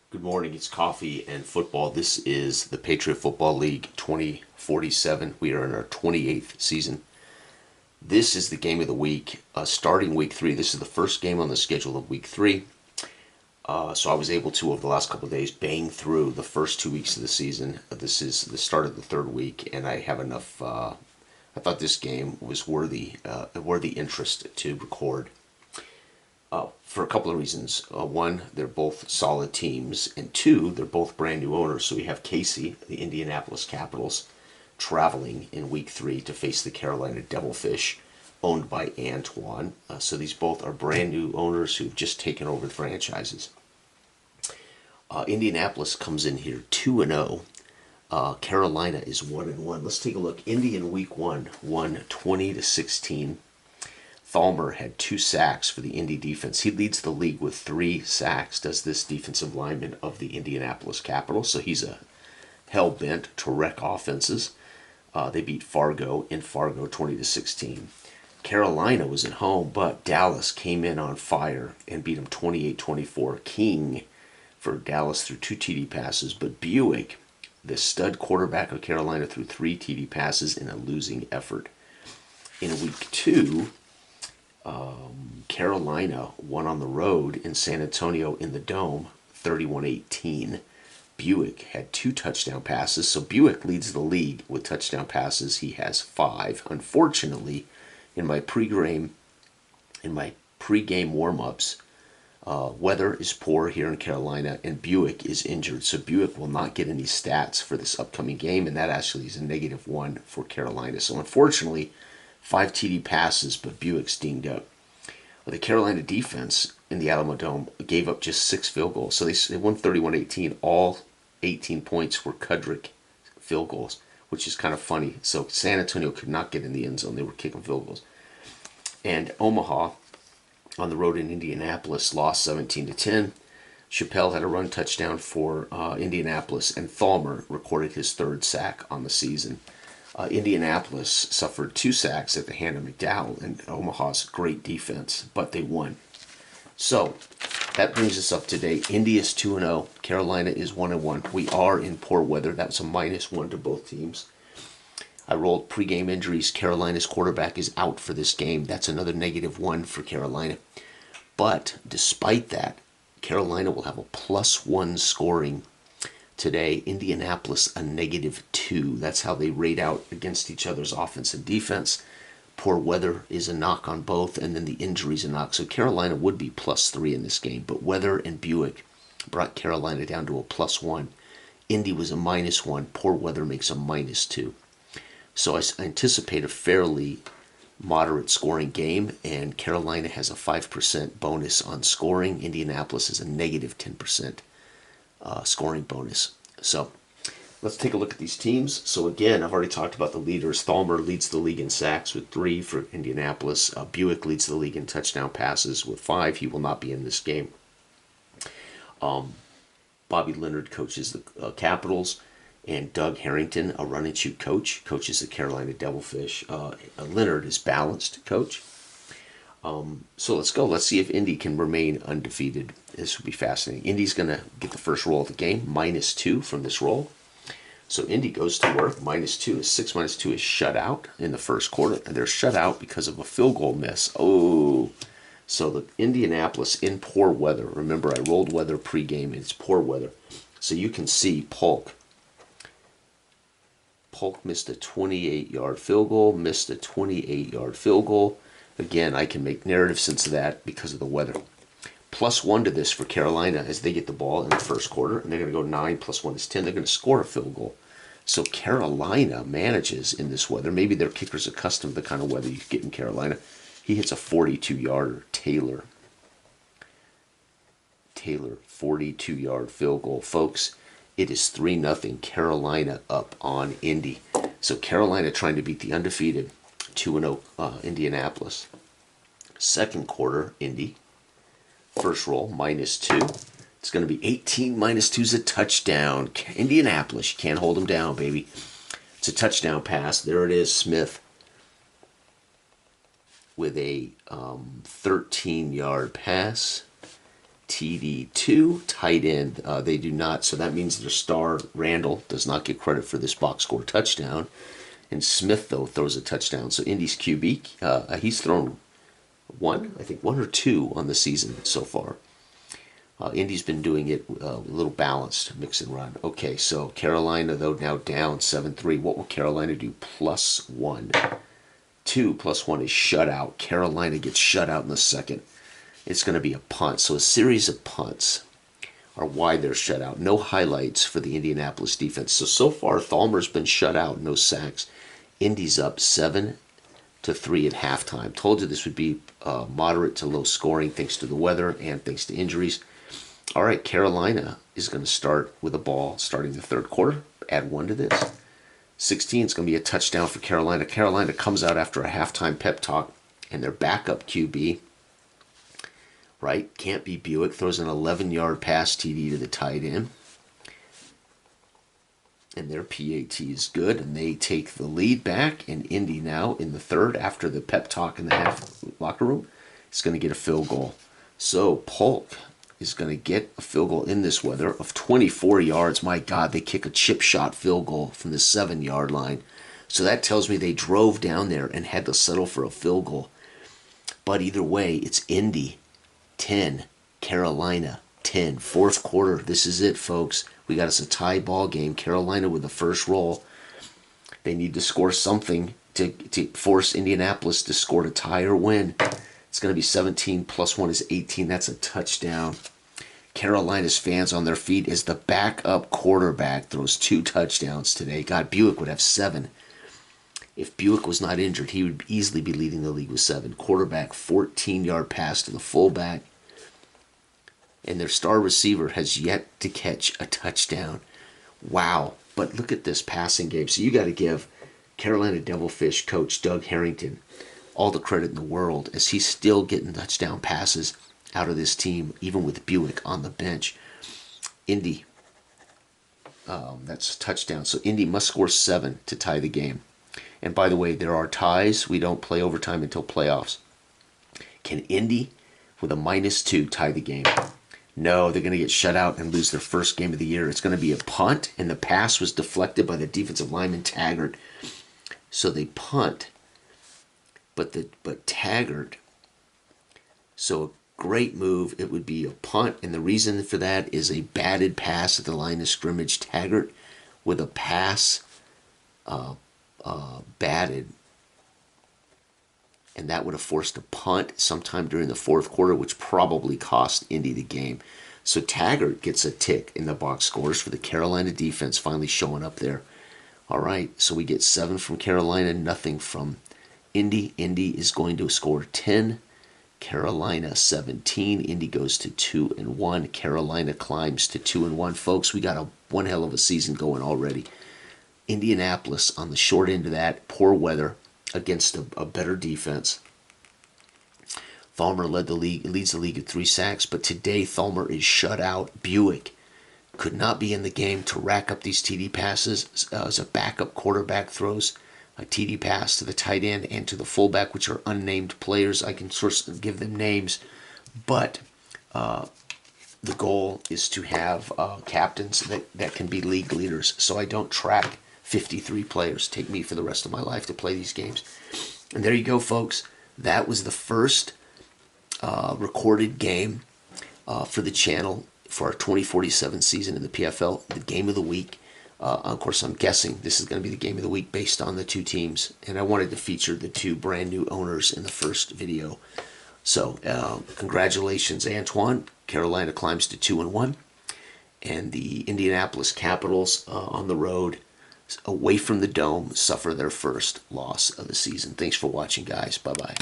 Good morning. It's coffee and football. This is the Patriot Football League 2047. We are in our 28th season. This is the game of the week, starting week three. This is the first game on the schedule of week three. So I was able to, over the last couple of days, bang through the first 2 weeks of the season. This is the start of the third week, and I have enough. I thought this game was worthy interest to record. For a couple of reasons. One, they're both solid teams, and two, they're both brand new owners. So we have Casey, the Indianapolis Capitals, traveling in week three to face the Carolina Devilfish, owned by Antoine. So these both are brand new owners who've just taken over the franchises. Indianapolis comes in here 2-0. Carolina is 1-1. Let's take a look. Indy in week one won 20-16. Thalmer had 2 sacks for the Indy defense. He leads the league with 3 sacks, does this defensive lineman of the Indianapolis Capitals. So he's a hell-bent to wreck offenses. They beat Fargo in Fargo 20-16. Carolina was at home, but Dallas came in on fire and beat them 28-24. King for Dallas threw 2 TD passes, but Buick, the stud quarterback of Carolina, threw 3 TD passes in a losing effort. In week two, Carolina won on the road in San Antonio in the Dome, 31-18. Buick had 2 touchdown passes, so Buick leads the league with touchdown passes. He has 5. Unfortunately, in my pregame warm-ups, weather is poor here in Carolina, and Buick is injured, so Buick will not get any stats for this upcoming game, and that actually is a -1 for Carolina. So unfortunately, 5 TD passes, but Buick's dinged up. The Carolina defense in the Alamo Dome gave up just 6 field goals. So they won 31-18. All 18 points were Kudrick field goals, which is kind of funny. So San Antonio could not get in the end zone. They were kicking field goals. And Omaha, on the road in Indianapolis, lost 17-10. Chappelle had a run touchdown for Indianapolis, and Thalmer recorded his 3rd sack on the season. Indianapolis suffered 2 sacks at the hand of McDowell and Omaha's great defense, but they won. So that brings us up today. Indy is 2-0. Carolina is 1-1. We are in poor weather. That was a -1 to both teams. I rolled pregame injuries. Carolina's quarterback is out for this game. That's another -1 for Carolina. But despite that, Carolina will have a +1 scoring today. Indianapolis a -2. That's how they rate out against each other's offense and defense. Poor weather is a knock on both, and then the injuries a knock. So Carolina would be +3 in this game, but weather and Buick brought Carolina down to a +1. Indy was a -1. Poor weather makes a -2. So I anticipate a fairly moderate scoring game, and Carolina has a 5% bonus on scoring. Indianapolis is a -10% scoring bonus. So let's take a look at these teams. So again, I've already talked about the leaders. Thalmer leads the league in sacks with 3 for Indianapolis. Buick leads the league in touchdown passes with 5. He will not be in this game. Bobby Leonard coaches the Capitals, and Doug Harrington, a run and shoot coach, coaches the Carolina Devilfish. Leonard is balanced coach. So let's go. Let's see if Indy can remain undefeated. This will be fascinating. Indy's going to get the first roll of the game, -2 from this roll. So Indy goes to work. -2 is 6 -2 is shut out in the first quarter. And they're shut out because of a field goal miss. Oh, so the Indianapolis in poor weather. Remember, I rolled weather pregame. It's poor weather. So you can see Polk. Polk missed a 28-yard field goal, missed a 28-yard field goal. Again, I can make narrative sense of that because of the weather. +1 to this for Carolina as they get the ball in the first quarter, and they're going to go 9 +1 is 10. They're going to score a field goal. So Carolina manages in this weather. Maybe their kicker's accustomed to the kind of weather you get in Carolina. He hits a 42-yarder. Taylor, 42-yard field goal. Folks, it is 3-0 Carolina up on Indy. So Carolina trying to beat the undefeated 2-0 Indianapolis. Second quarter, Indy. First roll, -2. It's going to be 18 -2 is a touchdown. Indianapolis, you can't hold them down, baby. It's a touchdown pass. There it is, Smith with a 13-yard pass. TD2, tight end. They do not, so that means their star, Randall, does not get credit for this box score touchdown. And Smith, though, throws a touchdown. So Indy's QB, he's thrown one or two on the season so far. Indy's been doing it a little balanced, mix and run. Okay, so Carolina, though, now down 7-3. What will Carolina do? +1. 2 +1 is shutout. Carolina gets shut out in the second. It's going to be a punt. So a series of punts are why they're shut out. No highlights for the Indianapolis defense. So far, Thalmer's been shut out. No sacks. Indy's up 7-3 at halftime. Told you this would be moderate to low scoring thanks to the weather and thanks to injuries. All right, Carolina is going to start with a ball starting the third quarter. Add 1 to this. 16 is going to be a touchdown for Carolina. Carolina comes out after a halftime pep talk, and their backup QB, right, can't be Buick, throws an 11-yard pass TD to the tight end. And their PAT is good, and they take the lead back. And Indy now in the third, after the pep talk in the half locker room, is going to get a field goal. So Polk is going to get a field goal in this weather of 24 yards. My God, they kick a chip shot field goal from the 7-yard line. So that tells me they drove down there and had to settle for a field goal. But either way, it's Indy 10, Carolina 10. Fourth quarter, this is it, folks. We got us a tie ball game. Carolina with the first roll. They need to score something to force Indianapolis to score to tie or win. It's going to be 17 +1 is 18. That's a touchdown. Carolina's fans on their feet as the backup quarterback throws 2 touchdowns today. God, Buick would have 7. If Buick was not injured, he would easily be leading the league with 7. Quarterback, 14-yard pass to the fullback. And their star receiver has yet to catch a touchdown. Wow. But look at this passing game. So you got to give Carolina Devilfish coach Doug Harrington all the credit in the world as he's still getting touchdown passes out of this team, even with Buick on the bench. Indy, that's a touchdown. So Indy must score 7 to tie the game. And by the way, there are ties. We don't play overtime until playoffs. Can Indy, with a -2, tie the game? No, they're going to get shut out and lose their first game of the year. It's going to be a punt, and the pass was deflected by the defensive lineman Taggart. So they punt. But Taggart, so a great move. It would be a punt, and the reason for that is a batted pass at the line of scrimmage. Taggart with a pass batted, and that would have forced a punt sometime during the fourth quarter, which probably cost Indy the game. So Taggart gets a tick in the box scores for the Carolina defense finally showing up there. All right, so we get 7 from Carolina, nothing from Indy. Indy is going to score 10. Carolina 17. Indy goes to 2-1. Carolina climbs to 2-1. Folks, we got one hell of a season going already. Indianapolis on the short end of that. Poor weather against a better defense. Thalmer leads the league at 3 sacks, but today Thalmer is shut out. Buick could not be in the game to rack up these TD passes as a backup quarterback throws a TD pass to the tight end and to the fullback, which are unnamed players. I can sort of give them names, but the goal is to have captains that can be league leaders. So I don't track 53 players. Take me for the rest of my life to play these games. And there you go, folks. That was the first recorded game for the channel for our 2047 season in the PFL, the game of the week. Of course, I'm guessing this is going to be the game of the week based on the 2 teams. And I wanted to feature the 2 brand new owners in the first video. So congratulations, Antoine. Carolina climbs to 2-1. And the Indianapolis Capitals on the road, away from the Dome, suffer their first loss of the season. Thanks for watching, guys. Bye-bye.